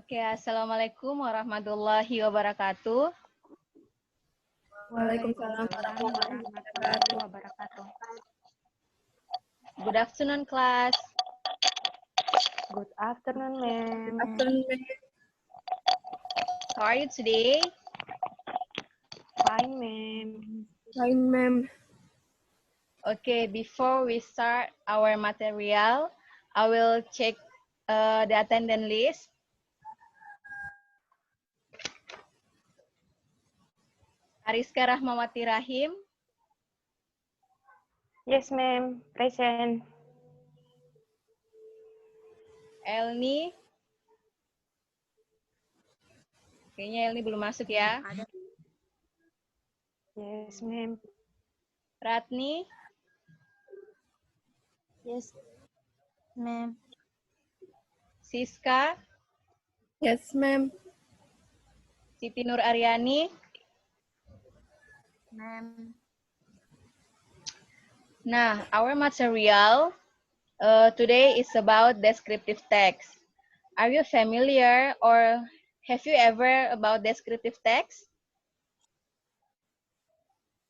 Oke, Assalamualaikum warahmatullahi wabarakatuh. Waalaikumsalam warahmatullahi wabarakatuh. Good afternoon, class. Good afternoon, ma'am. How are you today? Fine, ma'am. Fine, ma'am. Okay, before we start our material, I will check the attendance list. Ariska Rahmawati Rahim, Yes, ma'am. Present. Elni. Kayaknya Elni belum masuk ya. Yes, ma'am. Ratni, Yes, ma'am. Siska, Yes, ma'am. Siti Nur Aryani. Ma'am. Nah, our material today is about descriptive text. Are you familiar or have you ever about descriptive text?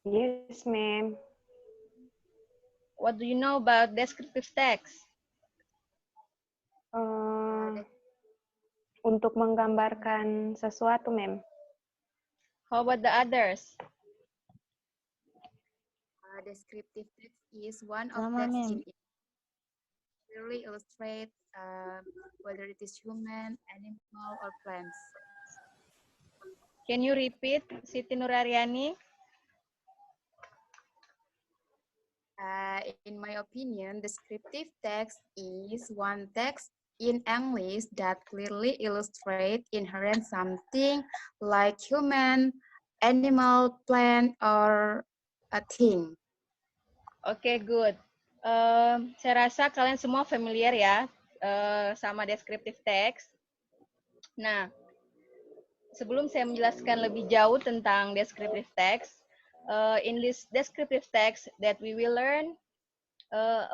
Yes, ma'am. What do you know about descriptive text? Untuk menggambarkan sesuatu, ma'am. How about the others? Descriptive text is one of Sama, text ma'am. in clearly illustrate whether it is human, animal, or plants. Can you repeat, Siti Nur Aryani? In my opinion, descriptive text is one text in English that clearly illustrate inherent something like human, animal, plant, or a thing. Oke, good. Saya rasa kalian semua familiar ya sama descriptive text. Nah, sebelum saya menjelaskan lebih jauh tentang descriptive text, in this descriptive text that we will learn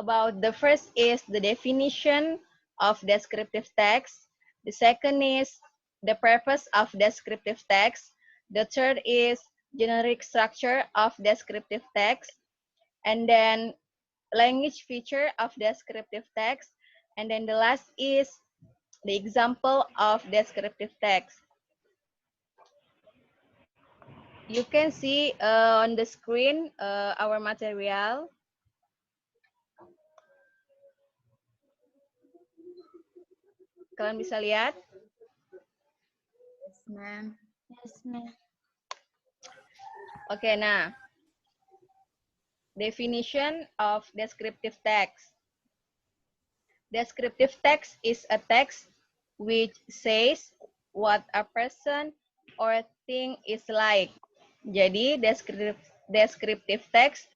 about, the first is the definition of descriptive text. The second is the purpose of descriptive text. The third is generic structure of descriptive text. And then language feature of descriptive text. And then the last is the example of descriptive text. You can see on the screen our material. Kalian bisa lihat? Yes, ma'am. Yes, ma'am. Oke, nah. Definition of descriptive text. Descriptive text is a text which says what a person or thing is like. Jadi, descriptive text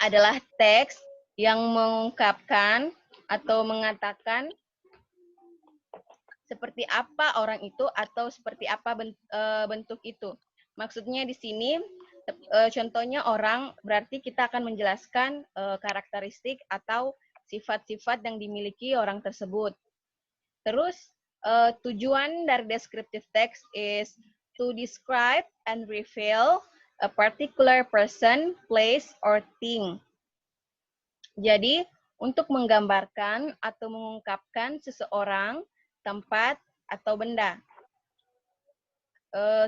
adalah teks yang mengungkapkan atau mengatakan seperti apa orang itu atau seperti apa bentuk itu. Maksudnya di sini contohnya orang, berarti kita akan menjelaskan karakteristik atau sifat-sifat yang dimiliki orang tersebut. Terus tujuan dari descriptive text is to describe and reveal a particular person, place, or thing. Jadi, untuk menggambarkan atau mengungkapkan seseorang, tempat, atau benda.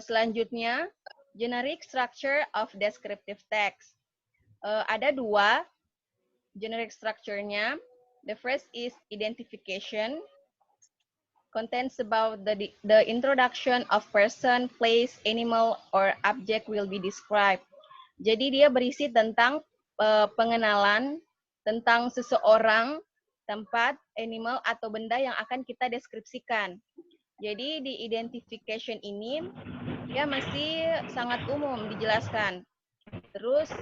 Selanjutnya, generic structure of descriptive text. Ada dua generic structure-nya. The first is identification. Contains about the introduction of person, place, animal, or object will be described. Jadi dia berisi tentang pengenalan tentang seseorang, tempat, animal, atau benda yang akan kita deskripsikan. Jadi di identification ini dia masih sangat umum dijelaskan. Terus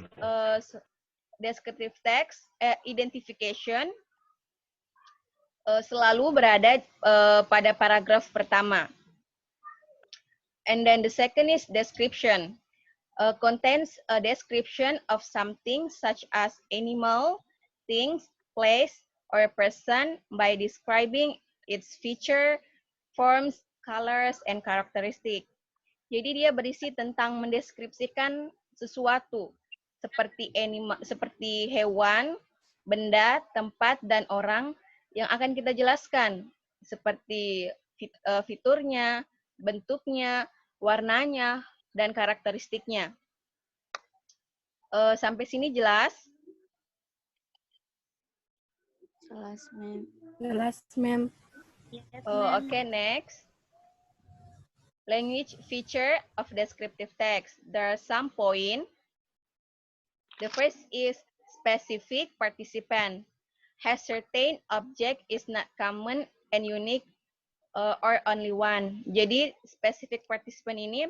descriptive text, identification selalu berada pada paragraf pertama. And then the second is description. Contains a description of something such as animal, things, place, or a person by describing its feature, forms, colors, and characteristic. Jadi dia berisi tentang mendeskripsikan sesuatu seperti hewan, benda, tempat, dan orang yang akan kita jelaskan seperti fiturnya, bentuknya, warnanya, dan karakteristiknya. Sampai sini jelas? Jelas, ma'am. Jelas, ma'am. Okay, next. Language feature of descriptive text. There are some points. The first is specific participant. Has certain object is not common and unique or only one. Jadi specific participant ini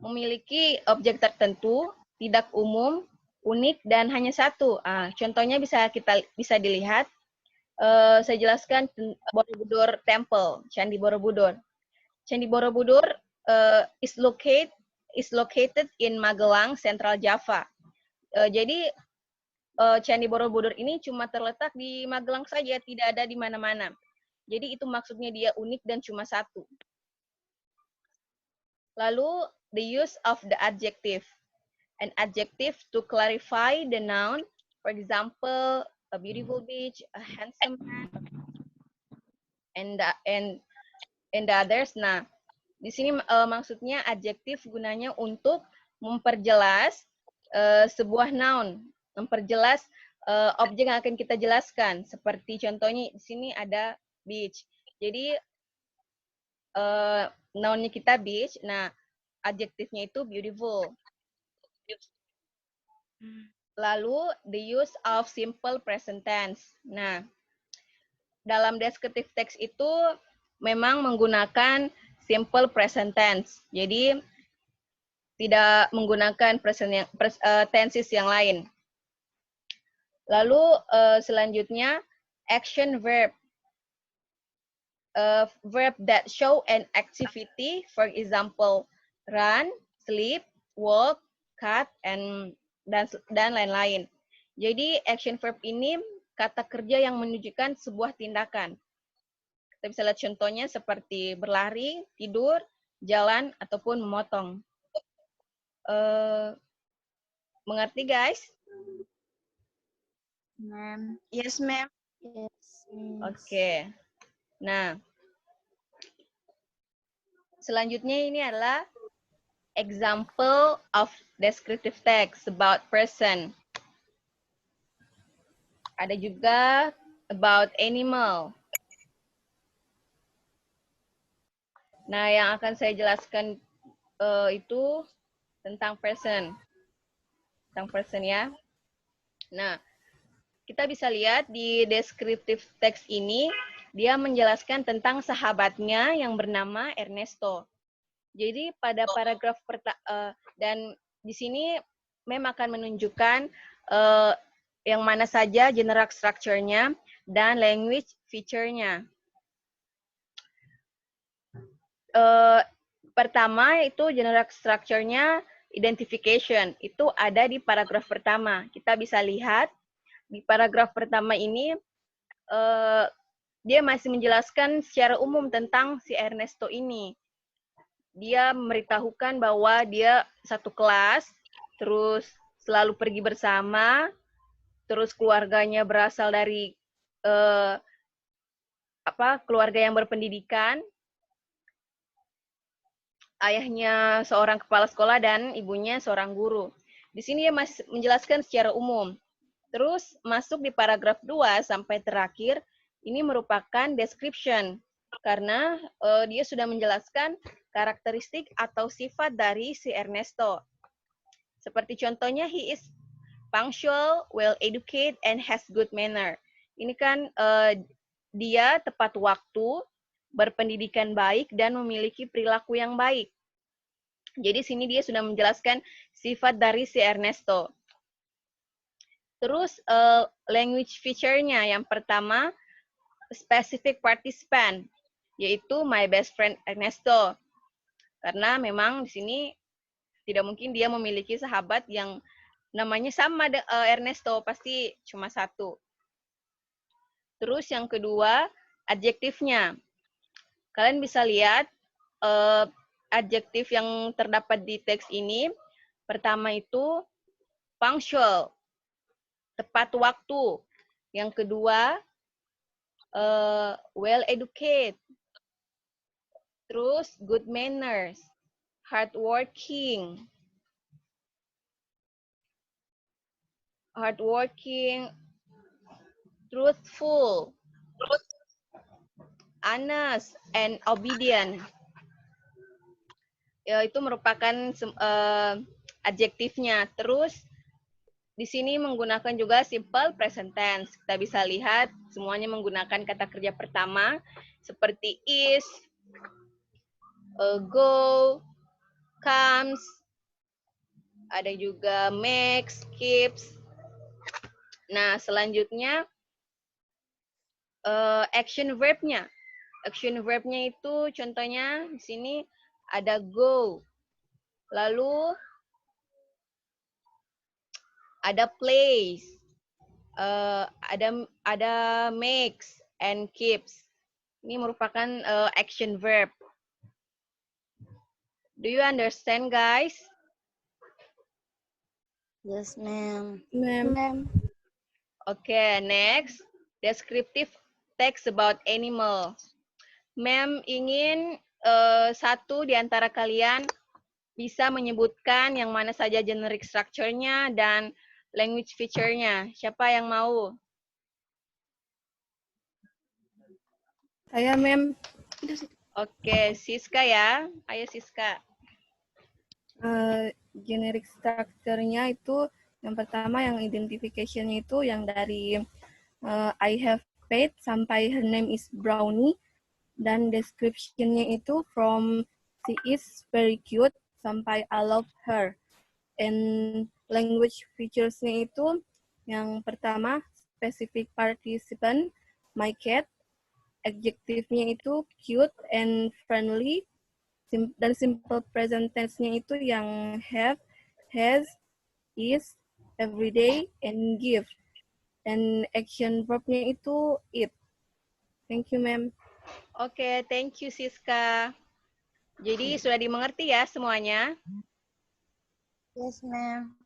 memiliki objek tertentu, tidak umum, unik dan hanya satu. Contohnya bisa dilihat. Saya jelaskan Borobudur Temple, Candi Borobudur. Candi Borobudur is located in Magelang, Central Java. Jadi Candi Borobudur ini cuma terletak di Magelang saja, tidak ada di mana-mana. Jadi itu maksudnya dia unik dan cuma satu. Lalu the use of the adjective. An adjective to clarify the noun, for example, a beautiful beach, a handsome man, and the others. Nah, di sini maksudnya adjektif gunanya untuk memperjelas sebuah noun, memperjelas objek yang akan kita jelaskan. Seperti contohnya di sini ada beach. Jadi nounnya kita beach, nah adjektifnya itu beautiful. Lalu the use of simple present tense. Nah, dalam descriptive text itu memang menggunakan simple present tense. Jadi tidak menggunakan tenses yang lain. Lalu selanjutnya action verb. Verb that show an activity, for example, run, sleep, walk, cut, dan lain-lain. Jadi action verb ini kata kerja yang menunjukkan sebuah tindakan. Kita bisa lihat contohnya seperti berlari, tidur, jalan, ataupun memotong. Mengerti, guys? Ma'am. Yes, ma'am. Yes, ma'am. Oke. Nah, selanjutnya ini adalah example of descriptive text about person. Ada juga about animal. Nah, yang akan saya jelaskan itu tentang person. Tentang person ya. Nah, kita bisa lihat di descriptive text ini, dia menjelaskan tentang sahabatnya yang bernama Ernesto. Jadi pada paragraf dan di sini Mem akan menunjukkan yang mana saja general structure-nya dan language feature-nya. Pertama itu general structure-nya identification. Itu ada di paragraf pertama. Kita bisa lihat di paragraf pertama ini dia masih menjelaskan secara umum tentang si Ernesto ini. Dia memberitahukan bahwa dia satu kelas, terus selalu pergi bersama, terus keluarganya berasal dari keluarga yang berpendidikan. Ayahnya seorang kepala sekolah dan ibunya seorang guru. Di sini dia masih menjelaskan secara umum. Terus masuk di paragraf 2 sampai terakhir, ini merupakan description. Karena dia sudah menjelaskan karakteristik atau sifat dari si Ernesto. Seperti contohnya, he is punctual, well educated, and has good manner. Ini kan dia tepat waktu, berpendidikan baik, dan memiliki perilaku yang baik. Jadi sini dia sudah menjelaskan sifat dari si Ernesto. Terus language feature-nya yang pertama, specific participant, yaitu my best friend Ernesto. Karena memang di sini tidak mungkin dia memiliki sahabat yang namanya sama Ernesto, pasti cuma satu. Terus yang kedua, adjektifnya. Kalian bisa lihat adjektif yang terdapat di teks ini. Pertama itu punctual, tepat waktu. Yang kedua, well educated. Terus good manners, hardworking, truthful, honest, and obedient. Ya, itu merupakan adjektifnya. Terus di sini menggunakan juga simple present tense. Kita bisa lihat semuanya menggunakan kata kerja pertama seperti is, go, comes, ada juga makes, keeps. Nah, selanjutnya action verb-nya. Action verb-nya itu contohnya di sini ada go. Lalu ada plays. Ada makes and keeps. Ini merupakan action verb. Do you understand, guys? Yes, ma'am. Ma'am. Okay, next. Descriptive text about animal. Ma'am ingin satu di antara kalian bisa menyebutkan yang mana saja generic structure-nya dan language feature-nya. Siapa yang mau? Saya, ma'am. Oke, Siska ya. Ayo Siska. Generic structure-nya itu yang pertama yang identification-nya itu yang dari I have paid sampai her name is Brownie, dan description-nya itu from she is very cute sampai I love her. And language features-nya itu yang pertama specific participant my cat, adjective-nya itu cute and friendly, dan simple present tense-nya itu yang have, has, is, everyday, and give. Dan action verb-nya itu it. Thank you, ma'am. Oke, thank you Siska. Jadi sudah dimengerti ya semuanya? Yes, ma'am.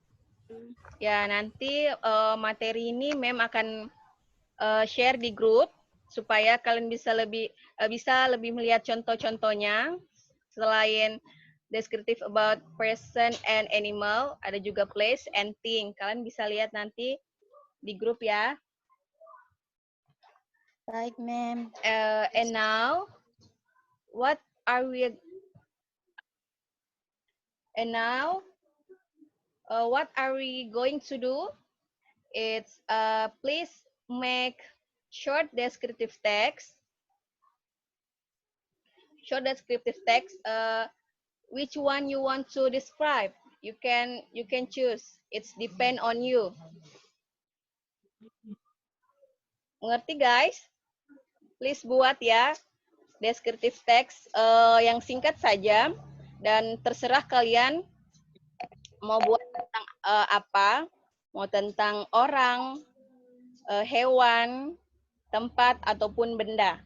Ya, nanti materi ini ma'am akan share di grup supaya kalian bisa lebih melihat contoh-contohnya. Selain descriptive about person and animal, ada juga place and thing. Kalian bisa lihat nanti di grup ya. Baik, ma'am. And now, what are we going to do? It's please make short descriptive text. Which one you want to describe? You can choose. It's depend on you. Mengerti guys? Please buat ya descriptive text yang singkat saja dan terserah kalian mau buat tentang apa, mau tentang orang, hewan, tempat ataupun benda.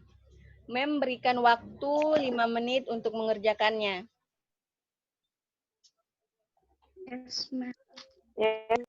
Mem berikan waktu 5 menit untuk mengerjakannya. Yes, ma'am. Yes.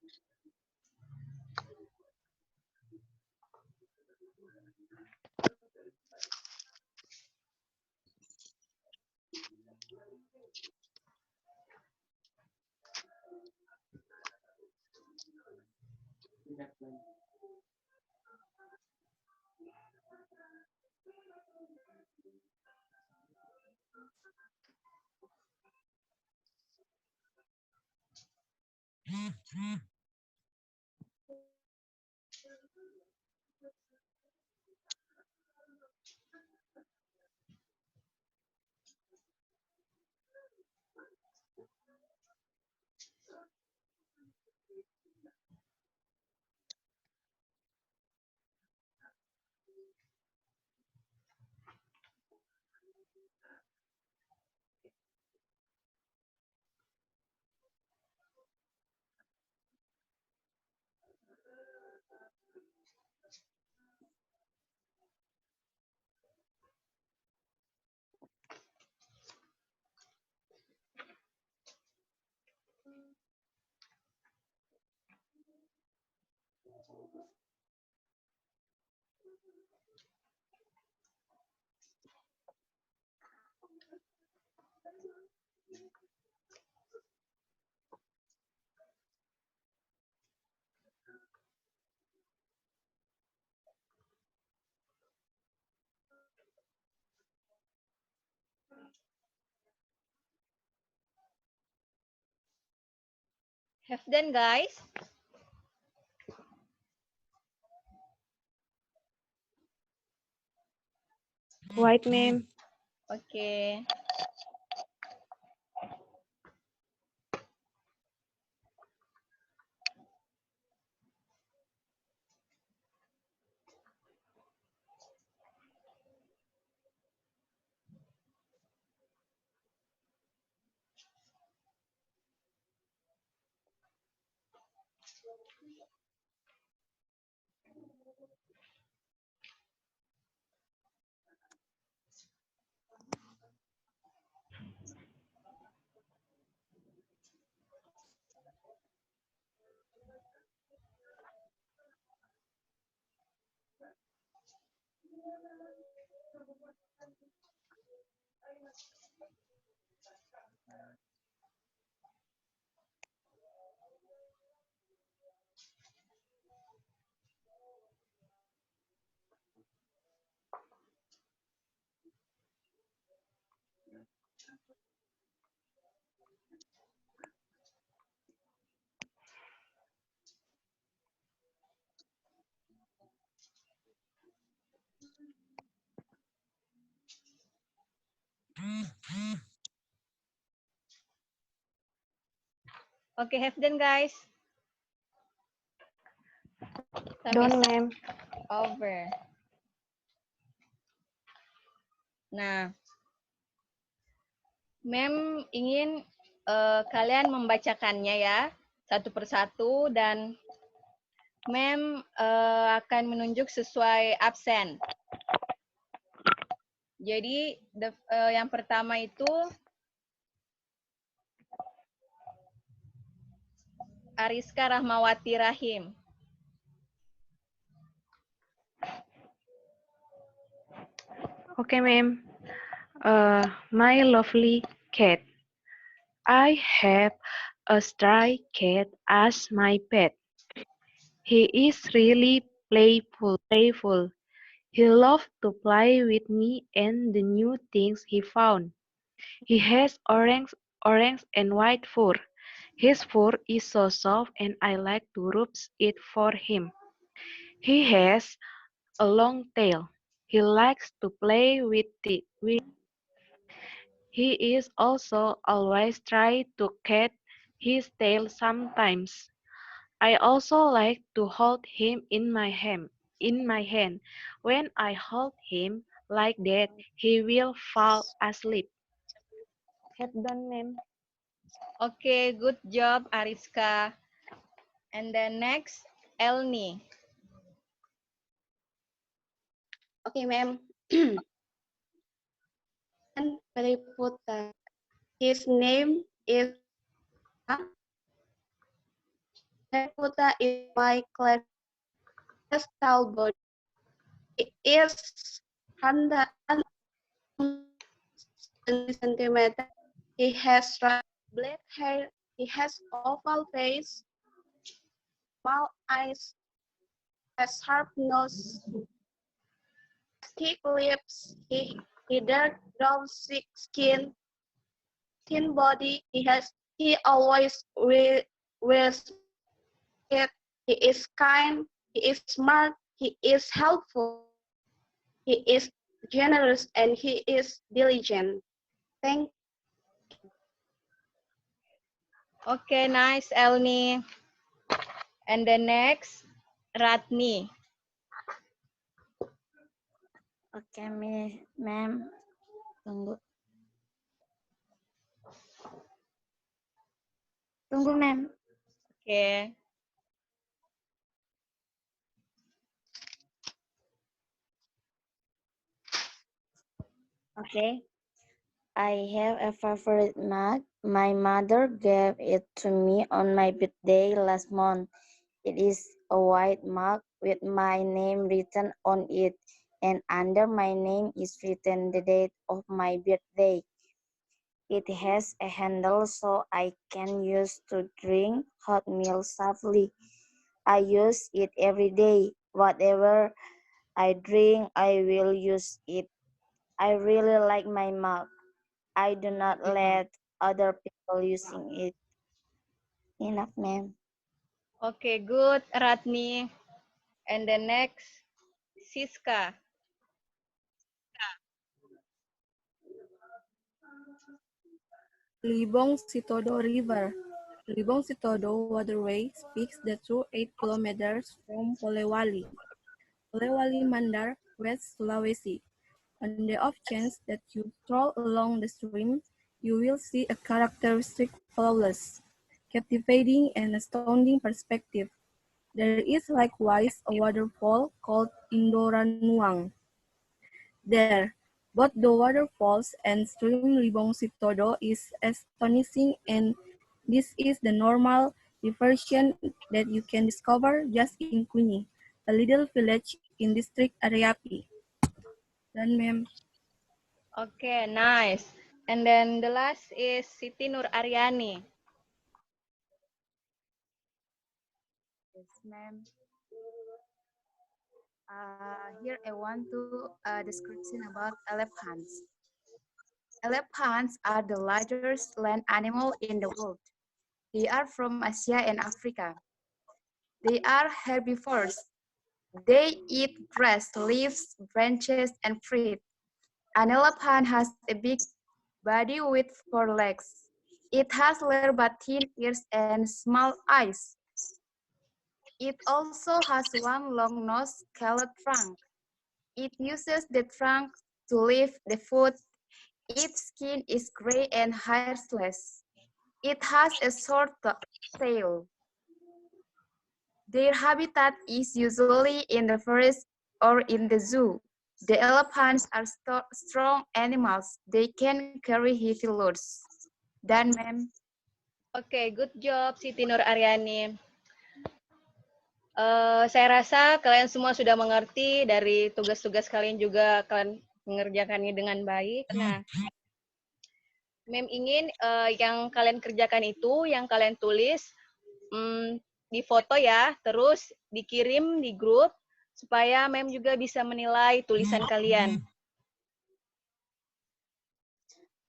Have done, guys? White, ma'am. Okay. Okay, have done, guys. Sampai Don't, ma'am. over. Nah, Mem ingin kalian membacakannya ya, satu persatu, dan Mem akan menunjuk sesuai absen. Jadi, yang pertama itu Ariska Rahmawati Rahim. Okay, ma'am. My lovely cat. I have a stray cat as my pet. He is really playful. He loves to play with me and the new things he found. He has orange and white fur. His fur is so soft and I like to rub it for him. He has a long tail. He likes to play with it. He is also always trying to cat his tail sometimes. I also like to hold him in my hand. When I hold him like that, he will fall asleep. Have done, ma'am. Oke, good job Ariska. And then next, Elni. Okay, ma'am. And Periputa. His name is Periputa is my class tall body. He is 100 centimeters. He has black hair. He has oval face, small eyes, has sharp nose, thick lips. He dark brown skin, thin body. He always wears it. He is kind. He is smart. He is helpful. He is generous and he is diligent. Thank. Oke, nice Elni. And then next, Ratni. Oke, ma'am. Tunggu. Tunggu, ma'am. Oke. Okay. I have a favorite mug. My mother gave it to me on my birthday last month. It is a white mug with my name written on it, and under my name is written the date of my birthday. It has a handle so I can use to drink hot milk softly. I use it every day. Whatever I drink, I will use it. I really like my mug. I do not let other people using it. Enough, ma'am. Okay, good, Ratni. And the next, Siska. Libong Sitodo River. Libong Sitodo waterway speaks the through 8 kilometers from Polewali. Polewali Mandar, West Sulawesi. On the off chance that you stroll along the stream, you will see a characteristic flawless, captivating and astounding perspective. There is likewise a waterfall called Indoranuang. There, both the waterfalls and stream Libong Sitodo is astonishing, and this is the normal diversion that you can discover just in Kuni, a little village in district Ariapi. Done, ma'am. Okay, nice. And then the last is Siti Nur Aryani. Yes, ma'am. Here I want to description about elephants. Elephants are the largest land animal in the world. They are from Asia and Africa. They are herbivores. They eat grass, leaves, branches, and fruit. An elephant has a big body with 4 legs. It has large thin ears and small eyes. It also has one long nose called trunk. It uses the trunk to lift the food. Its skin is gray and hairless. It has a short tail. Their habitat is usually in the forest or in the zoo. The elephants are strong animals. They can carry heavy loads. Done, ma'am. Okay, good job Siti Nur Aryani. Saya rasa kalian semua sudah mengerti, dari tugas-tugas kalian juga kalian mengerjakannya dengan baik. Nah, Mem ingin yang kalian kerjakan itu, yang kalian tulis, di foto ya, terus dikirim di grup, supaya Mem juga bisa menilai tulisan kalian.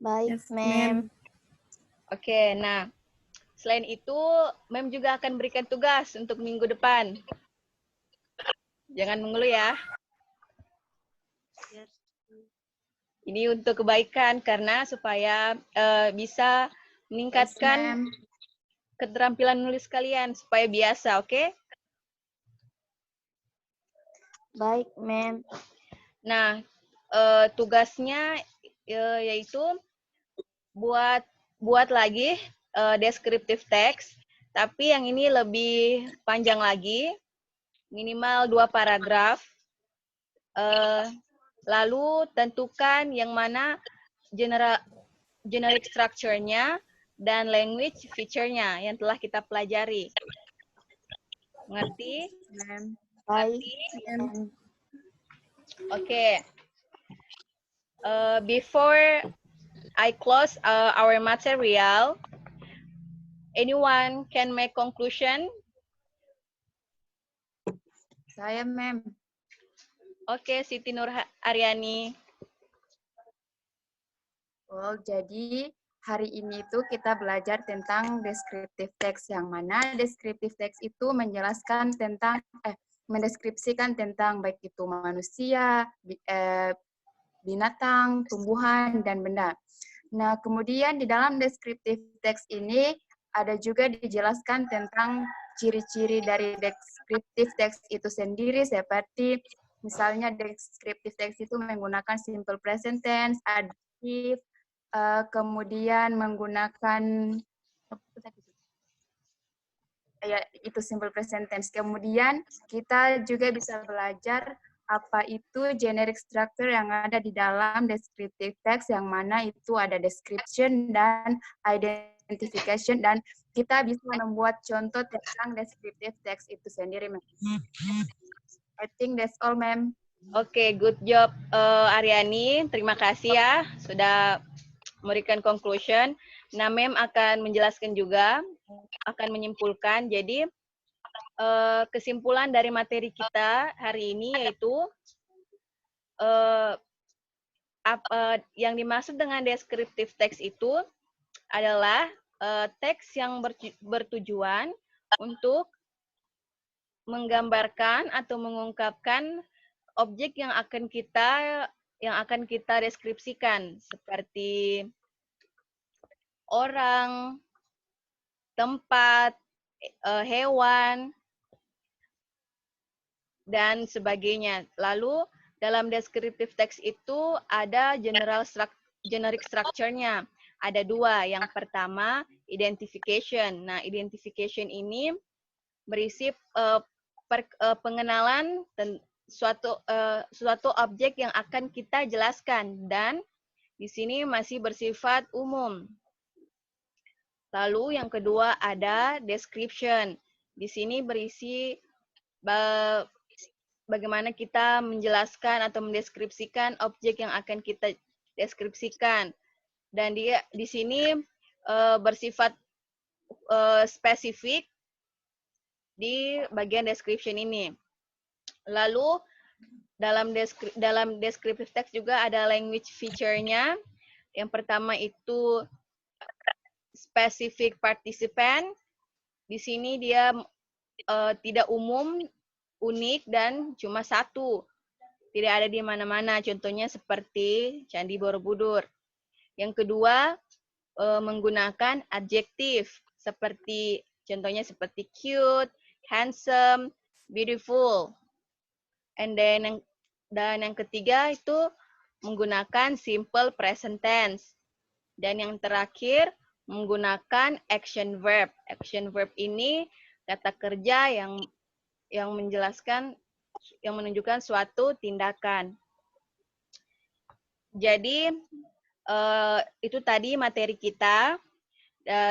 Baik, Yes, ma'am. Oke, nah selain itu Mem juga akan berikan tugas untuk minggu depan. Jangan mengeluh ya. Ini untuk kebaikan, karena supaya bisa meningkatkan Yes, keterampilan menulis kalian, supaya biasa, oke? Baik, ma'am. Nah, tugasnya yaitu buat lagi descriptive text, tapi yang ini lebih panjang lagi, minimal 2 paragraf. Lalu tentukan yang mana generic structure-nya dan language feature-nya yang telah kita pelajari. Mengerti? ma'am. Baik, ma'am. ma'am. Okay. Before I close our material, anyone can make conclusion? Saya, ma'am. Oke, Siti Nur Aryani. Oh, jadi hari ini tuh kita belajar tentang descriptive text, yang mana descriptive text itu menjelaskan tentang mendeskripsikan tentang baik itu manusia, binatang, tumbuhan, dan benda. Nah, kemudian di dalam descriptive text ini ada juga dijelaskan tentang ciri-ciri dari descriptive text itu sendiri, seperti misalnya descriptive text itu menggunakan simple present tense, adjective, kemudian menggunakan ya itu simple present tense. Kemudian kita juga bisa belajar apa itu generic structure yang ada di dalam descriptive text, yang mana itu ada description dan identification, dan kita bisa membuat contoh tentang descriptive text itu sendiri. I think that's all, ma'am. Oke, good job Aryani. Terima kasih ya sudah memberikan conclusion. Nah, Mem akan menjelaskan juga, akan menyimpulkan. Jadi, kesimpulan dari materi kita hari ini yaitu yang dimaksud dengan descriptive text itu adalah teks yang bertujuan untuk menggambarkan atau mengungkapkan objek yang akan kita deskripsikan, seperti orang, tempat, hewan, dan sebagainya. Lalu dalam descriptive text itu ada generic structure-nya. Ada dua. Yang pertama, identification. Nah, identification ini berisi pengenalan suatu objek yang akan kita jelaskan, dan di sini masih bersifat umum. Lalu yang kedua ada description. Di sini berisi bagaimana kita menjelaskan atau mendeskripsikan objek yang akan kita deskripsikan. Dan dia di sini bersifat spesifik di bagian description ini. Lalu dalam descriptive text juga ada language feature-nya. Yang pertama itu specific participant. Di sini dia tidak umum, unik, dan cuma satu. Tidak ada di mana-mana. Contohnya seperti Candi Borobudur. Yang kedua, menggunakan adjektif. Contohnya seperti cute, handsome, beautiful. Dan yang ketiga itu menggunakan simple present tense. Dan yang terakhir menggunakan action verb. Action verb ini kata kerja yang menunjukkan suatu tindakan. Jadi itu tadi materi kita.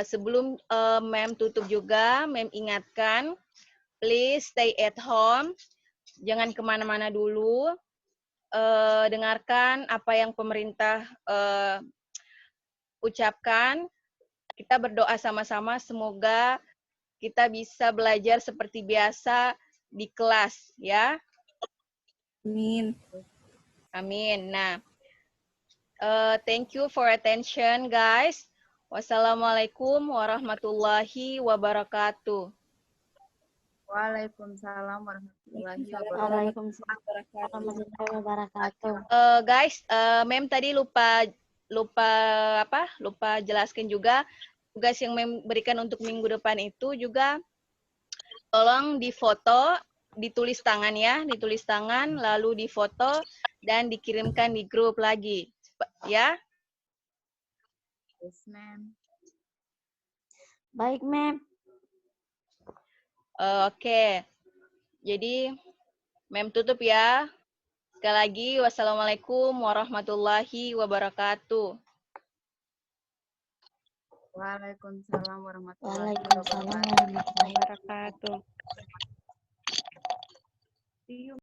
Sebelum Mem tutup juga, Mem ingatkan, please stay at home. Jangan kemana-mana dulu. Dengarkan apa yang pemerintah ucapkan. Kita berdoa sama-sama, semoga kita bisa belajar seperti biasa di kelas, ya. Amin. Amin. Nah, thank you for attention, guys. Wassalamualaikum warahmatullahi wabarakatuh. Waalaikumsalam warahmatullahi Waalaikumsalam warahmatullahi wabarakatuh. Guys, Mem tadi lupa jelaskan juga tugas yang Mem berikan untuk minggu depan itu juga tolong difoto, ditulis tangan ya, ditulis tangan lalu difoto dan dikirimkan di grup lagi, ya. Yes, ma'am. Baik, Mem. Oke. Jadi Mem tutup ya. Sekali lagi, wassalamualaikum warahmatullahi wabarakatuh. Waalaikumsalam warahmatullahi Waalaikumsalam wabarakatuh. warahmatullahi wabarakatuh. See you.